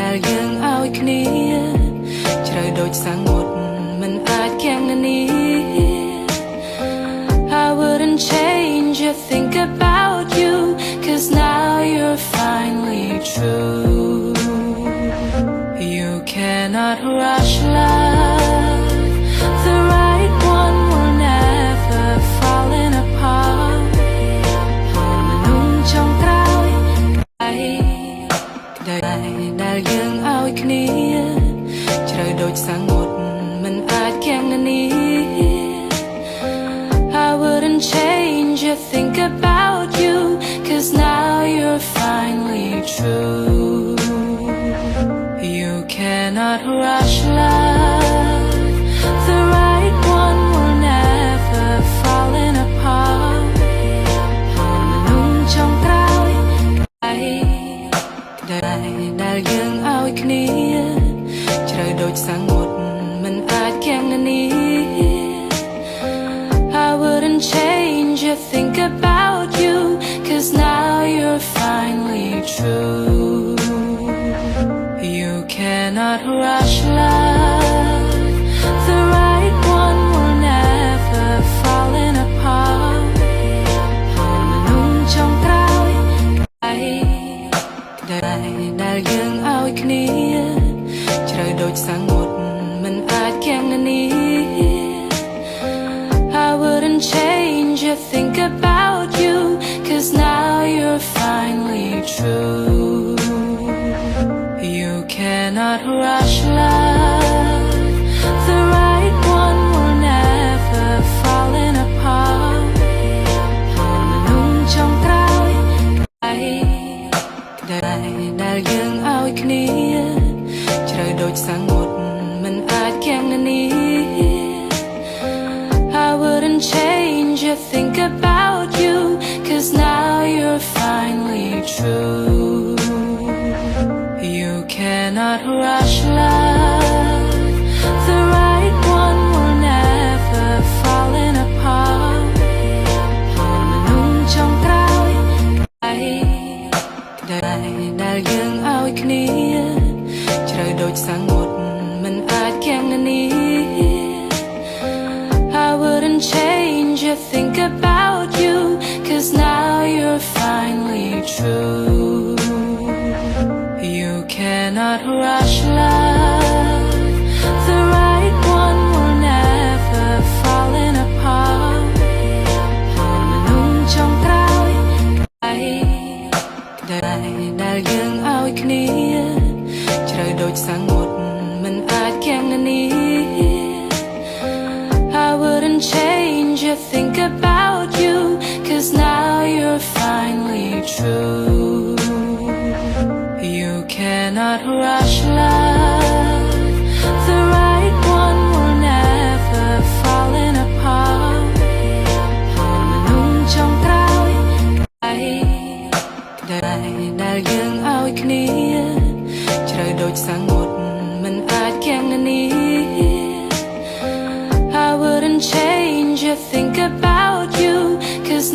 ដែលយើងឲ្យគ្នាជ្រៅដូចសង្មុតមិនអាចគាំងនានា I wouldn't change a thing about you, 'cause now you're finally true. You cannot rush love, the right one will never falling apart. មនុស្សចុងក្រោយដែលយើងឲ្យគ្នាជ្រៅដូចសង្មុតមិនអាចគាំងនានា I wouldn't change a thing about you, 'cause now you're finally true. You cannot rush love, the right one will never falling apart. មនុស្សចុងក្រោយដែលយើងឲ្យគ្នាជ្រៅដូចសង្មុតមិនអាចគាំងនានា I wouldn't change a thing about you, 'cause now you're finally true. You cannot rush love, the right one will never falling apart. មនុស្សចុងក្រោយដែលយើងឲ្យគ្នាជ្រៅដូចសង្មុតមិនអាចគាំងនានា I wouldn't change a thing about you, 'cause now you're finally true. You cannot rush love, the right one will never falling apart. មនុស្សចុងក្រោយដែលយើងឲ្យគ្នាជ្រៅដូចសង្មុតមិនអាចគាំងនានា I wouldn't change a thing about you, 'cause now you're finally true. You cannot rush love, the right one will never falling apart. មនុស្សចុងក្រោយដែលយើងឲ្យគ្នាជ្រៅដូចសង្មុតមិនអាចគាំងនានា I wouldn't change a thing about you, 'cause now you're finally true. You cannot rush love, the right one will never falling apart. មនុស្សចុងក្រោយដែលយើងឲ្យគ្នាជ្រៅដូចសង្មុតមិនអាចគាំងនានា I wouldn't change a thing about you, 'cause now you're finally true. You cannot rush love, the right one will never falling apart. មនុស្សចុងក្រោយដែលយើងឲ្យគ្នាជ្រៅដូចសង្មុត